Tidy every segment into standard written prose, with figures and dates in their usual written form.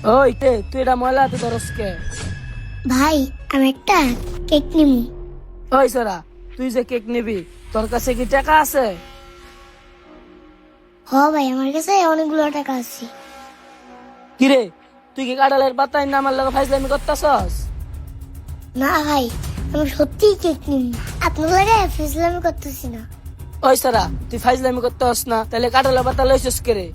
ওই তুই এটা ময়লা হাতে ধরস কে? ভাই আমি একটা কেক নিমু। ওই সরা, তুই যে কেক নিবি তোর কাছে কি টাকা আছে? ভাই আমার কাছে অনেকগুলো টাকা আছে। কিরে, তুই কি কাঁঠালের পাতায় না আমার লগে ফাইজলামি করতেছস? না ভাই, আমি সত্যিই কেক নিমু, আপনার লাগে ফিজলামি করতেছি না। ওই সরা, তুই ফাইজলামি করতেছস না তাহলে কাঁঠালের পাতা লইছস কে রে?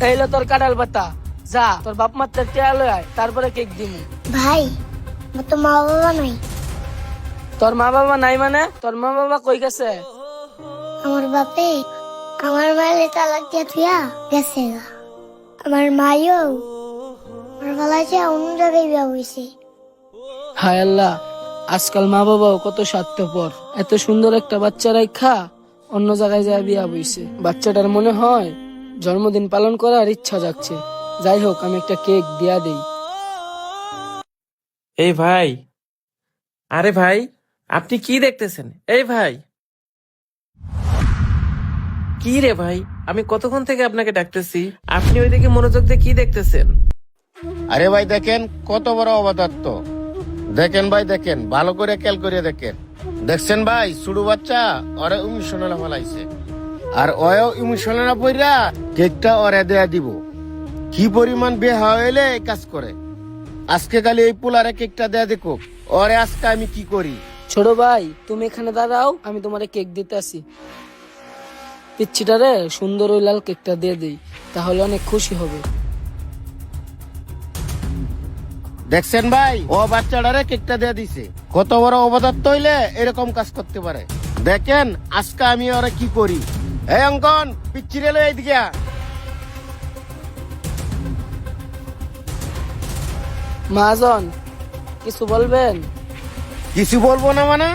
এইলো তোর কাঁঠাল পাতা, যা তোর বাপ মাত্র টেয়া লই আয়, তারপরে কেক দিমু। ভাই আমার তো মা বাবা নাই। তোর মা বাবা নাই মানে? তোর মা বাবা কই গেছে? আমার বাপে আমার মায়ের তালাক দিয়া থুয়া গেছে গা। আমার মাইও আমার বেলায় অন্য জায়গায় বিয়া হয়েছে। হায় আল্লাহ, আজকাল মা বাবাও কত স্বার্থপর। এত সুন্দর একটা বাচ্চা রাইখা অন্য জায়গায় যায় বিয়া বইছে। বাচ্চাটার মনে হয় জন্মদিন পালন করার ইচ্ছা যাচ্ছে। যাই হোক, আমি একটা কেক দিয়া দেই। এই ভাই, আরে ভাই, আপনি কি দেখতেছেন? এই ভাই, কি রে ভাই, আমি কতক্ষণ থেকে আপনাকে ডাকতেছি, আপনি ওইদিকে মনোযোগ দিয়ে কি দেখতেছেন? আরে ভাই দেখেন কত বড় অবদার্থ। দেখেন ভাই, দেখেন ভালো করে খেয়াল করে দেখেন। দেখছেন ভাই, ছোট বাচ্চা ওরে ইমোশনাল ফলাইছে, আর ওয়ও ইমোশনাল পইরা কেকটা ওরে দেয়া দিব। কি পরিমাণ বেহা হইলে এই কাজ করে। আজকে খালি এই পোলারে কেকটা দেয়া দেখো, ওরে আজকে আমি কি করি। ছোট ভাই, তুমি এখানে দাঁড়াও, আমি তোমারে কেক দিতে আসি। পিচ্ছিটারে সুন্দর ওই লাল কেকটা দিয়ে দেই, তাহলে অনেক খুশি হবে। দেখছেন ভাই, ও বাচ্চাটারে কেকটা দেয়া দিছে। কত বড় অবদার্থ হইলে এরকম কাজ করতে পারে। দেখেন আজকে আমি ওরা কি করি। এই অঙ্কন, পিচ্ছিরে লই এইদিকে আ। মহাজন, কিছু বলবেন? কিছু বলবো না মানে?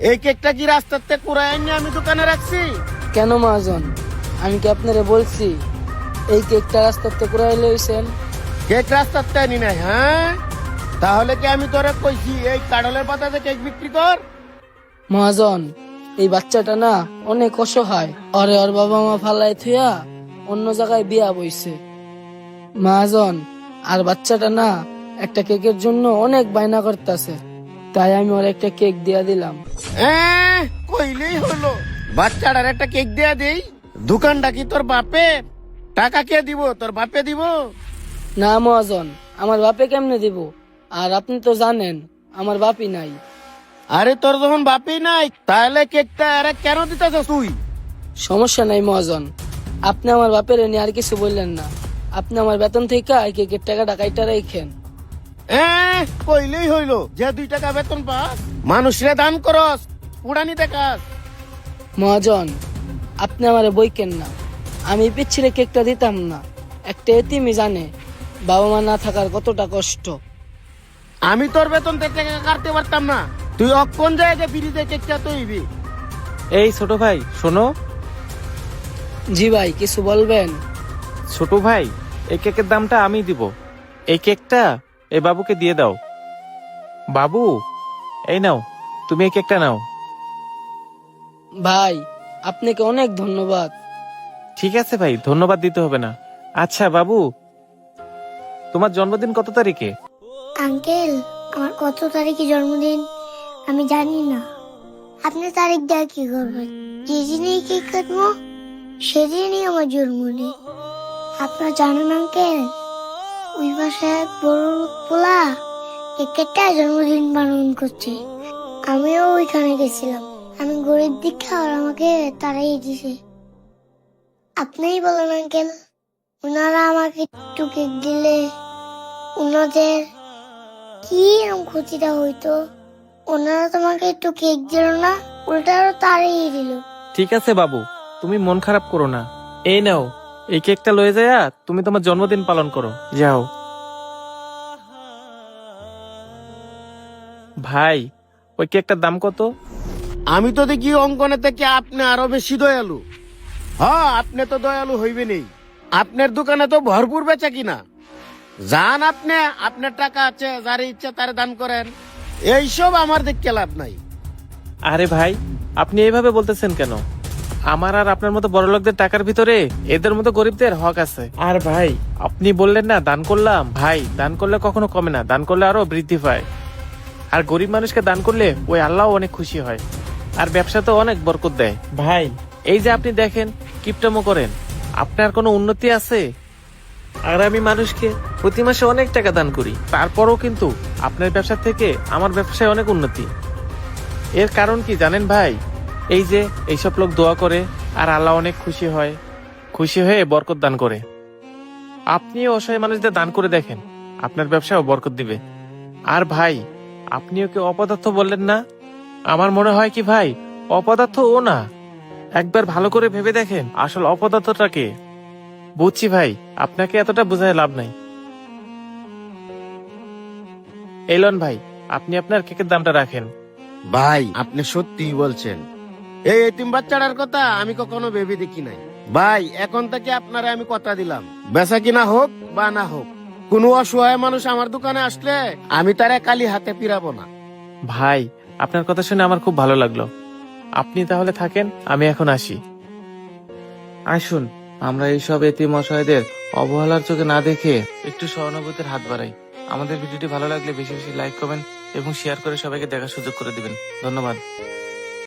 এই কেকটা কি রাস্তার থেকে কুড়াই আনি আমি দোকানে রাখছি? কেন মহাজন, আমি কি আপনারে বলছি এই কেকটা রাস্তার থেকে কুড়াই লইছেন? কেক রাস্তার থেকে আনি নাই, হ্যাঁ? তাহলে কি আমি তোরে কইছি এই কাঁঠালের পাতাতে কেক বিক্রি কর? মহাজন, এই বাচ্চাটা না অনেক অসহায়। ওরে ওর বাবা মা ফালাই থুয়া অন্য জায়গায় বিয়া বইছে। মহাজন, আর বাচ্চাটা না একটা কেকের জন্য অনেক বায়না করতেছে, তাই আমি ওর একটা কেক দিয়া দিলাম। কইলেই হলো। বাচ্চাটার একটা কেক দেয়া দেই। দোকানটা কি তোর বাপে? টাকা কে দিব? তোর বাপে দিব? না মহাজন, আমার বাপে কেমনে দিব? আর আপনি তো জানেন আমার বাপই নাই। আরে তোর যখন বাপই নাই তাহলে কেকটা আরে কেন দিতেছ তুই? সমস্যা নাই মহাজন, আপনি আমার বাপের নিয়ে আর কিছু বললেন না। আপনি আমার বেতন থেকে এই কেকের টাকাটা কাইটা রেখেন। কইলেই হইলো। যে 2 টাকা বেতন পাস, মানুষরে দান করস, উড়ানিতে কাজ। মহাজন, আপনি আমারে বইকেন না। আমি পিচ্ছিরে কেকটা দিতাম না। একটা এতিমই জানে বাবা মা না থাকার কতটা কষ্ট। আমি তোর বেতন থেকে টাকা কাটতে পারতাম না। তুই অক্ষণ জায়গায় ফিরিতে কেকটা তৈবি। এই ছোট ভাই শোনো। জি ভাই, কিছু বলবেন? ছোট ভাই, এই কেকের দামটা আমি দিব। এই কেকটা এই বাবুকে দিয়ে দাও। বাবু, এই নাও, তুমি এই কেকটা নাও। ভাই, আপনাকে অনেক ধন্যবাদ। ঠিক আছে ভাই, ধন্যবাদ দিতে হবে না। আচ্ছা বাবু, তোমার জন্মদিন কত তারিখে? আঙ্কেল, আমার কত তারিখে জন্মদিন আমি জানি না। আপনি তারিখ দেওয়া কি করবেন? যেদিনই কেক কাটবো সেদিনই আমার জন্মদিন। আপনার জানেন আঙ্কেল, ওই পাশে বড় পোলা কেকটা জন্মদিন পালন করছে। আমিও ওইখানে গেছিলাম। আমি গরিব দীক্ষা আর আমাকে তারাই দিছে। আপনিই বলেন আঙ্কেল, ওনারা আমাকে একটু কেক দিলে ওনাদের কি এরকম ক্ষতিটা হইতো? ওনারা তোমাকে একটু কেক দিল না, উল্টা আরো তাড়িয়ে দিল। ঠিক আছে বাবু, তুমি মন খারাপ করো না। এই নাও, এই কেকটা লয়ে যায়া তুমি তোমার জন্মদিন পালন করো, যাও। ভাই, ওই কেকটার দাম কত? আমি তো দেখি অঙ্কনে থেকে আপনি আরো বেশি দয়ালু। হ্যাঁ, আপনি তো দয়ালু হইবে নেই। আপনার দোকানে তো ভরপুর বেচা কিনা। যান আপনি, আপনার টাকা আছে, যার ইচ্ছা তার দান করেন। এইসব আমার দেখতে লাভ নাই। আরে ভাই, আপনি এইভাবে বলতেছেন কেন? আমার আর আপনার মতো বড় লোকদের টাকার ভিতরে এদের মতো গরিবদের হক আছে। আর ভাই, আপনি বললেন না দান করলাম, ভাই দান করলে কখনো কমে না, দান করলে আরো বৃদ্ধি পায়। আর গরিব মানুষকে দান করলে ওই আল্লাহ অনেক খুশি হয়, আর ব্যবসা তো অনেক বরকত দেয়। ভাই, এই যে আপনি দেখেন কিপটামো করেন, আপনার কোনো উন্নতি আছে? আর আমি মানুষকে প্রতি মাসে অনেক টাকা দান করি, তারপরও কিন্তু আপনার ব্যবসা থেকে আমার ব্যবসায় অনেক উন্নতি। এর কারণ কি জানেন ভাই? এই যে এইসব লোক দোয়া করে, আর আল্লাহ অনেক খুশি হয়, খুশি হয়ে বরকত দান করে। আপনিও অসহায় মানুষদের দান করে দেখেন, আপনার ব্যবসাও বরকত দিবে। আর ভাই, আপনি ওকে অপদার্থ বললেন না, আমার মনে হয় কি ভাই, অপদার্থ ও না। একবার ভালো করে ভেবে দেখেন আসল অপদার্থটাকে। বুঝছি ভাই, আপনাকে এতটা বোঝায় লাভ নাই। এলন ভাই, আপনি আপনার কেকের দামটা রাখেন। ভাই, আপনি সত্যিই বলছেন। এই এতিম বাচ্চাটার কথা আমি কখনো ভেবে দেখি নাই। ভাই, এখন থেকে আপনারা আমি কথা দিলাম, বেচা কিনা হোক বা না হোক, কোনো অসহায় মানুষ আমার দোকানে আসলে আমি তার খালি হাতে ফিরাবো না। ভাই, আপনার কথা শুনে আমার খুব ভালো লাগলো। আপনি তাহলে থাকেন, আমি এখন আসি। আসুন, আমরা এইসব এতিম অসহায়দের অবহেলার চোখে না দেখে একটু সহানুভূতির হাত বাড়াই। আমাদের ভিডিওটি ভালো লাগলে বেশি বেশি লাইক, কমেন্ট এবং শেয়ার করে সবাইকে দেখার সুযোগ করে দিবেন। ধন্যবাদ।